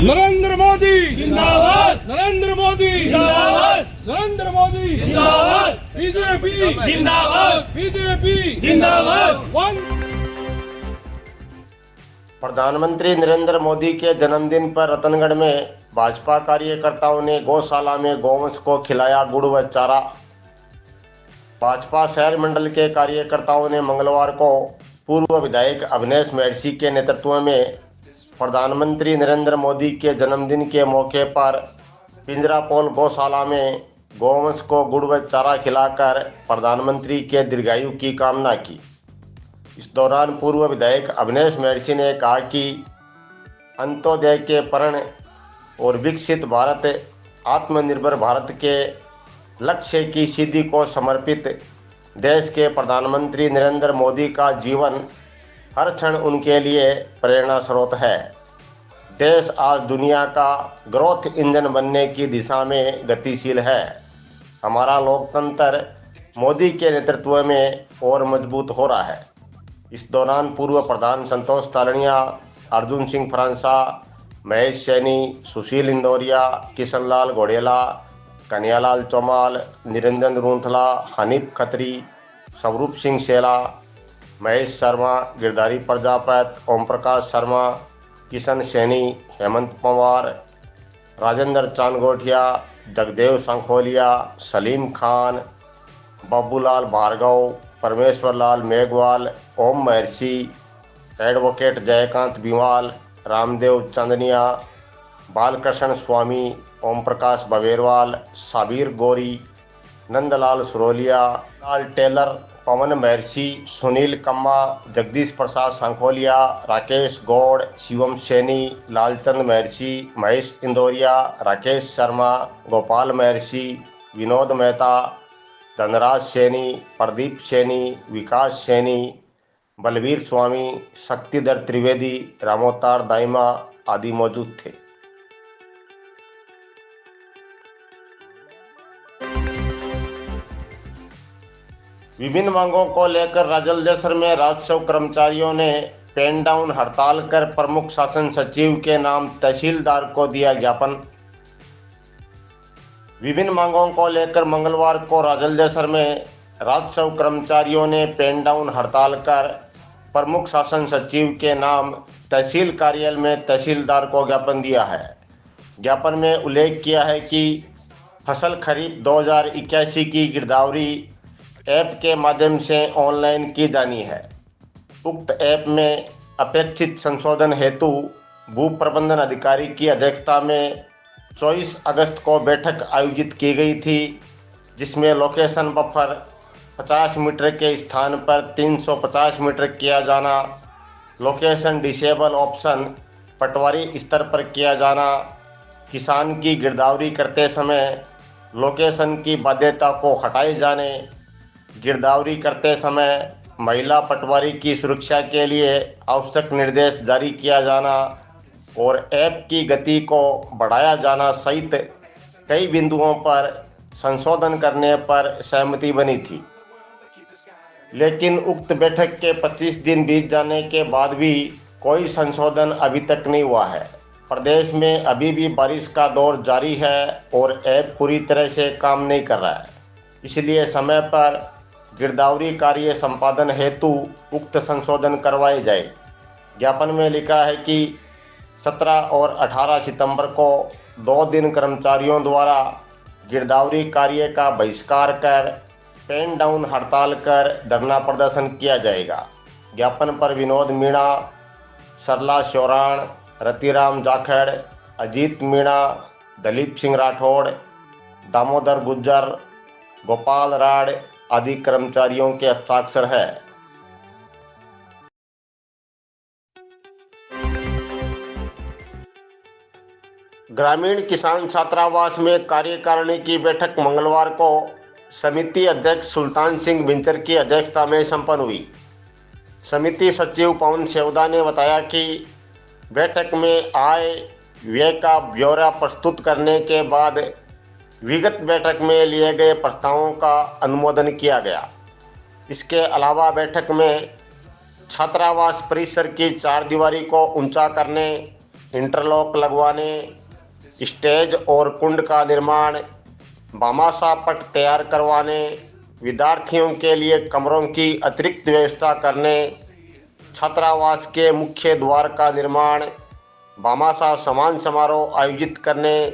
नरेंद्र मोदी जिंदाबाद, नरेंद्र मोदी जिंदाबाद, नरेंद्र मोदी जिंदाबाद, बीजेपी जिंदाबाद, बीजेपी जिंदाबाद। प्रधानमंत्री नरेंद्र मोदी के जन्मदिन पर रतनगढ़ में भाजपा कार्यकर्ताओं ने गौशाला में गौवंश को खिलाया गुड़ व चारा। भाजपा शहर मंडल के कार्यकर्ताओं ने मंगलवार को पूर्व विधायक अवनेश महर्षि के नेतृत्व में प्रधानमंत्री नरेंद्र मोदी के जन्मदिन के मौके पर पिंजरापोल गौशाला में गौवंश को गुड़ व चारा खिलाकर प्रधानमंत्री के दीर्घायु की कामना की। इस दौरान पूर्व विधायक अवनेश महर्षि ने कहा कि अंत्योदय के प्रण और विकसित भारत, आत्मनिर्भर भारत के लक्ष्य की सिद्धि को समर्पित देश के प्रधानमंत्री नरेंद्र मोदी का जीवन हर क्षण उनके लिए प्रेरणा स्रोत है। देश आज दुनिया का ग्रोथ इंजन बनने की दिशा में गतिशील है। हमारा लोकतंत्र मोदी के नेतृत्व में और मजबूत हो रहा है। इस दौरान पूर्व प्रधान संतोष तालड़िया, अर्जुन सिंह फरांसा, महेश सैनी, सुशील इंदौरिया, किशनलाल घोड़ेला, कन्हैयालाल चौमाल, निरंजन रूंथला, हनीफ खत्री, स्वरूप सिंह शेला, महेश शर्मा, गिरधारी प्रजापत, ओम प्रकाश शर्मा, किशन सैनी, हेमंत पवार, राजेंद्र चांदगोठिया, जगदेव सांखोलिया, सलीम खान, बाबूलाल भार्गव, परमेश्वर लाल मेघवाल, ओम महर्षि, एडवोकेट जयकांत बिवाल, रामदेव चंदनिया, बालकृष्ण स्वामी, ओम प्रकाश बवेरवाल, साबीर गोरी, नंदलाल सुरोलिया, लाल टेलर, पवन महर्षि, सुनील कम्मा, जगदीश प्रसाद सांखोलिया, राकेश गौड़, शिवम सैनी, लालचंद महर्षि, महेश इंदौरिया, राकेश शर्मा, गोपाल महर्षि, विनोद मेहता, धनराज सैनी, प्रदीप सैनी, विकास सैनी, बलवीर स्वामी, शक्तिधर त्रिवेदी, रामोतार दाइमा आदि मौजूद थे। विभिन्न मांगों को लेकर राजलदेसर में राजस्व कर्मचारियों ने पेन डाउन हड़ताल कर प्रमुख शासन सचिव के नाम तहसीलदार को दिया ज्ञापन। विभिन्न मांगों को लेकर मंगलवार को राजलदेसर में राजस्व कर्मचारियों ने पेन डाउन हड़ताल कर प्रमुख शासन सचिव के नाम तहसील कार्यालय में तहसीलदार को ज्ञापन दिया है। ज्ञापन में उल्लेख किया है कि फसल खरीफ 2081 की गिरदावरी ऐप के माध्यम से ऑनलाइन की जानी है। उक्त ऐप में अपेक्षित संशोधन हेतु भू प्रबंधन अधिकारी की अध्यक्षता में 24 अगस्त को बैठक आयोजित की गई थी, जिसमें लोकेशन बफर 50 मीटर के स्थान पर 350 मीटर किया जाना, लोकेशन डिसेबल ऑप्शन पटवारी स्तर पर किया जाना, किसान की गिरदावरी करते समय लोकेशन की बाध्यता को हटाए जाने, गिरदावरी करते समय महिला पटवारी की सुरक्षा के लिए आवश्यक निर्देश जारी किया जाना और ऐप की गति को बढ़ाया जाना सहित कई बिंदुओं पर संशोधन करने पर सहमति बनी थी। लेकिन उक्त बैठक के 25 दिन बीत जाने के बाद भी कोई संशोधन अभी तक नहीं हुआ है। प्रदेश में अभी भी बारिश का दौर जारी है और ऐप पूरी तरह से काम नहीं कर रहा है, इसलिए समय पर गिरदावरी कार्य संपादन हेतु उक्त संशोधन करवाए जाए। ज्ञापन में लिखा है कि 17 और 18 सितंबर को 2 दिन कर्मचारियों द्वारा गिरदावरी कार्य का बहिष्कार कर पेन डाउन हड़ताल कर धरना प्रदर्शन किया जाएगा। ज्ञापन पर विनोद मीणा, सरला शौराण, रतिराम जाखड़, अजीत मीणा, दलीप सिंह राठौड़, दामोदर गुज्जर, गोपाल राड़ आदि कर्मचारियों के हस्ताक्षर है। ग्रामीण किसान छात्रावास में कार्यकारिणी की बैठक मंगलवार को समिति अध्यक्ष सुल्तान सिंह बिंचर की अध्यक्षता में संपन्न हुई। समिति सचिव पवन सेवदा ने बताया कि बैठक में आय व्यय का ब्यौरा प्रस्तुत करने के बाद विगत बैठक में लिए गए प्रस्तावों का अनुमोदन किया गया। इसके अलावा बैठक में छात्रावास परिसर की 4 दीवारी को ऊंचा करने, इंटरलॉक लगवाने, स्टेज और कुंड का निर्माण, भामाशाह पट तैयार करवाने, विद्यार्थियों के लिए कमरों की अतिरिक्त व्यवस्था करने, छात्रावास के मुख्य द्वार का निर्माण, भामाशाह सम्मान समारोह आयोजित करने,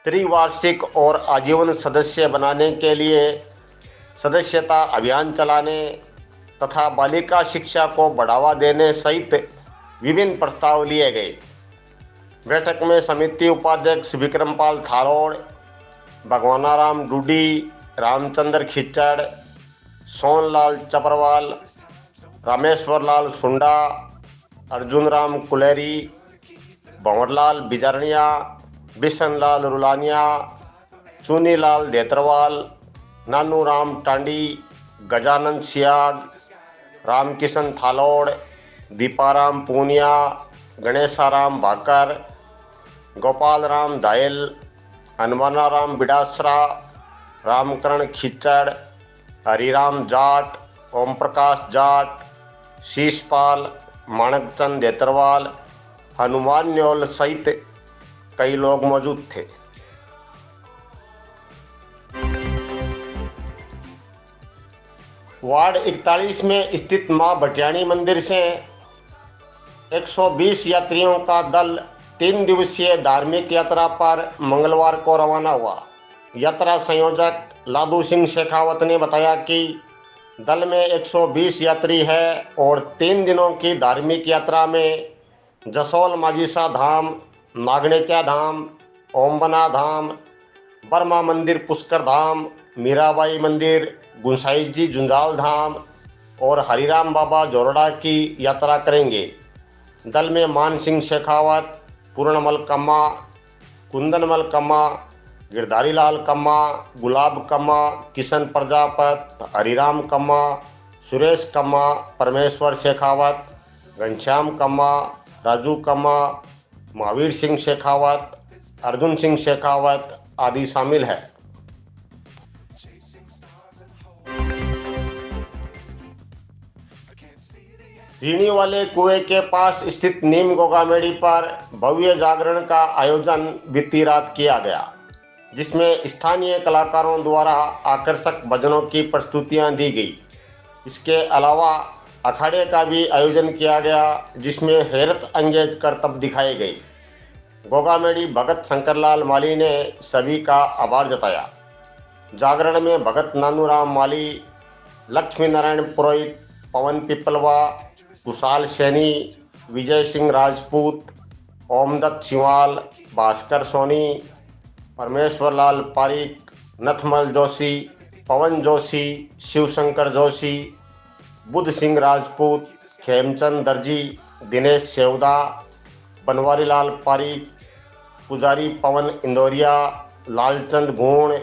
त्रिवार्षिक और आजीवन सदस्य बनाने के लिए सदस्यता अभियान चलाने तथा बालिका शिक्षा को बढ़ावा देने सहित विभिन्न प्रस्ताव लिए गए। बैठक में समिति उपाध्यक्ष विक्रमपाल थारोड़, भगवानाराम डूडी, रामचंद्र खिच्चड़, सोनलाल चपरवाल, रामेश्वर लाल सुंडा, अर्जुन राम कुलेरी, भंवरलाल बिजरनिया, बिशनलाल रुलानिया, चुनीलाल देतरवाल, नानू राम टांडी, गजानंद सियाग, रामकिशन थालोड़, दीपाराम पूनिया, गणेशाराम भाकर, गोपाल राम दायल, हनुमानाराम बिडासरा, रामकरण खिच्चड़, हरिराम जाट, ओम प्रकाश जाट, शीशपाल, माणकचंद देतरवाल, हनुमान न्योल सहित कई लोग मौजूद थे। वार्ड 41 में स्थित मां भटियाणी मंदिर से 120 यात्रियों का दल 3 दिवसीय धार्मिक यात्रा पर मंगलवार को रवाना हुआ। यात्रा संयोजक लादू सिंह शेखावत ने बताया कि दल में 120 यात्री है और 3 दिनों की धार्मिक यात्रा में जसोल माजीसा धाम, नागणेचा धाम, ओमबना धाम, बर्मा मंदिर पुष्कर धाम, मीराबाई मंदिर, गुंसाई जी जुंजाल धाम और हरिराम बाबा जोरडा की यात्रा करेंगे। दल में मान सिंह शेखावत, पूर्णमल कम्मा, कुंदनमल कम्मा, गिरधारी लाल कम्मा, गुलाब कम्मा, किशन प्रजापत, हरिराम कम्मा, सुरेश कम्मा, परमेश्वर शेखावत, घनश्याम कम्मा, राजू कम्मा, महावीर सिंह शेखावत, अर्जुन सिंह शेखावत आदि शामिल है। रीणी वाले कुएं के पास स्थित नीम गोगामेड़ी पर भव्य जागरण का आयोजन बीती रात किया गया, जिसमें स्थानीय कलाकारों द्वारा आकर्षक भजनों की प्रस्तुतियां दी गई। इसके अलावा अखाड़े का भी आयोजन किया गया, जिसमें हैरत अंगेज करतब दिखाए गए। गोगामेड़ी भगत शंकरलाल माली ने सभी का आभार जताया। जागरण में भगत नानूराम माली, लक्ष्मी नारायण पुरोहित, पवन पिपलवा, कुशाल सैनी, विजय सिंह राजपूत, ओमदत्त सिंवाल, भास्कर सोनी, परमेश्वर लाल पारिक, नथमल जोशी, पवन जोशी, शिवशंकर जोशी, बुद्ध सिंह राजपूत, खेमचंद दर्जी, दिनेश सेवदा, बनवारी लाल पारिक, पुजारी पवन इंदौरिया, लालचंद गुण,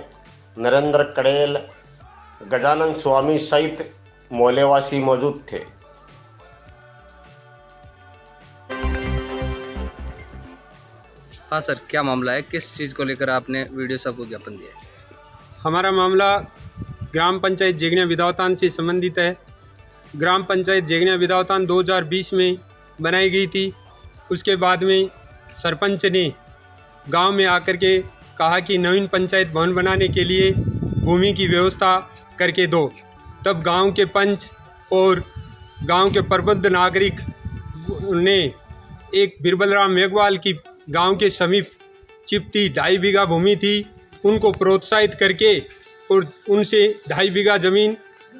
नरेंद्र कड़ेल, गजानंद स्वामी सहित मोहल्लेवासी मौजूद थे। हाँ सर, क्या मामला है? किस चीज़ को लेकर आपने वीडियो सबको ज्ञापन दिया है? हमारा मामला ग्राम पंचायत जेगनिया विधावतान से संबंधित है। ग्राम पंचायत जेगनिया विधावतान 2020 में बनाई गई थी। उसके बाद में सरपंच ने गांव में आकर के कहा कि नवीन पंचायत भवन बनाने के लिए भूमि की व्यवस्था करके दो। तब गांव के पंच और गांव के प्रबुद्ध नागरिक ने एक बिरबलराम मेघवाल की गांव के समीप चिपती 2.5 बीघा भूमि थी, उनको प्रोत्साहित करके और उनसे 2.5 बीघा ज़मीन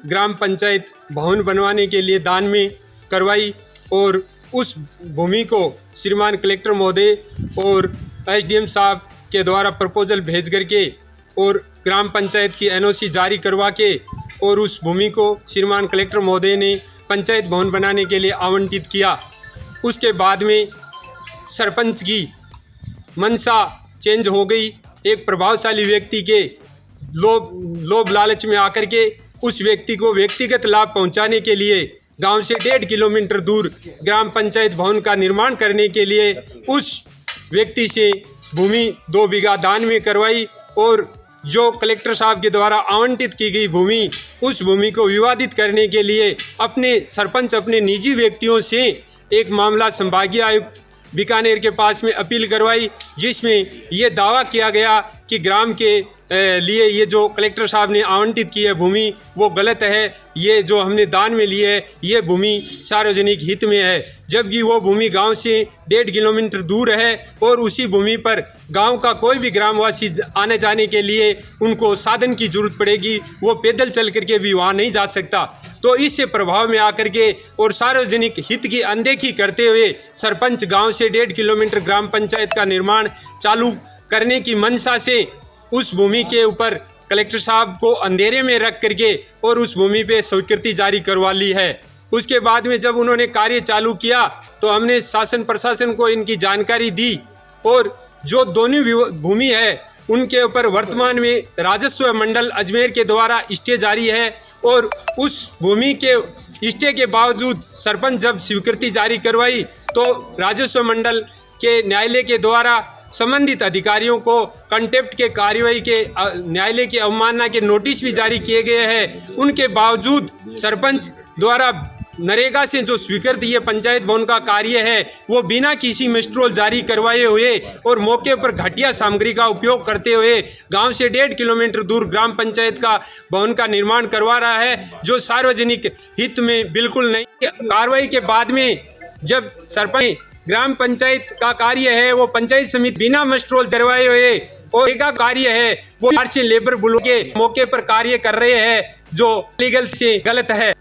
ग्राम पंचायत भवन बनवाने के लिए दान में करवाई और उस भूमि को श्रीमान कलेक्टर महोदय और एसडीएम साहब के द्वारा प्रपोजल भेज करके और ग्राम पंचायत की एनओसी जारी करवा के और उस भूमि को श्रीमान कलेक्टर महोदय ने पंचायत भवन बनाने के लिए आवंटित किया। उसके बाद में सरपंच की मनसा चेंज हो गई। एक प्रभावशाली व्यक्ति के लोभ लालच में आकर के उस व्यक्ति को व्यक्तिगत लाभ पहुंचाने के लिए गांव से 1.5 किलोमीटर दूर ग्राम पंचायत भवन का निर्माण करने के लिए उस व्यक्ति से भूमि 2 बीघा दान में करवाई और जो कलेक्टर साहब के द्वारा आवंटित की गई भूमि, उस भूमि को विवादित करने के लिए अपने सरपंच अपने निजी व्यक्तियों से एक मामला संभागीय आयुक्त बीकानेर के पास में अपील करवाई, जिसमें ये दावा किया गया कि ग्राम के लिए ये जो कलेक्टर साहब ने आवंटित की है भूमि वो गलत है, ये जो हमने दान में ली है ये भूमि सार्वजनिक हित में है, जबकि वो भूमि गांव से 1.5 किलोमीटर दूर है और उसी भूमि पर गांव का कोई भी ग्रामवासी आने जाने के लिए उनको साधन की जरूरत पड़ेगी, वो पैदल चल करके भी वहाँ नहीं जा सकता। तो इससे प्रभाव में आकर के और सार्वजनिक हित की अनदेखी करते हुए सरपंच गाँव से 1.5 किलोमीटर ग्राम पंचायत का निर्माण चालू करने की मंशा से उस भूमि के ऊपर कलेक्टर साहब को अंधेरे में रख करके और उस भूमि पे स्वीकृति जारी करवा ली है। उसके बाद में जब उन्होंने कार्य चालू किया तो हमने शासन प्रशासन को इनकी जानकारी दी और जो दोनों भूमि है उनके ऊपर वर्तमान में राजस्व मंडल अजमेर के द्वारा स्टे जारी है और उस भूमि के स्टे के बावजूद सरपंच जब स्वीकृति जारी करवाई तो राजस्व मंडल के न्यायालय के द्वारा संबंधित अधिकारियों को कंटेप्ट के कार्रवाई के न्यायालय की अवमानना के नोटिस भी जारी किए गए हैं। उनके बावजूद सरपंच द्वारा नरेगा से जो स्वीकृत ये पंचायत भवन का कार्य है वो बिना किसी मिस्ट्रोल जारी करवाए हुए और मौके पर घटिया सामग्री का उपयोग करते हुए गांव से 1.5 किलोमीटर दूर ग्राम पंचायत का भवन का निर्माण करवा रहा है, जो सार्वजनिक हित में बिल्कुल नहीं। कार्रवाई के बाद में जब सरपंच ग्राम पंचायत का कार्य है वो पंचायत समिति बिना मस्ट्रोल करवाए हुए और एक कार्य है वो पार्शियल लेबर बुला के मौके पर कार्य कर रहे हैं, जो लीगल से गलत है।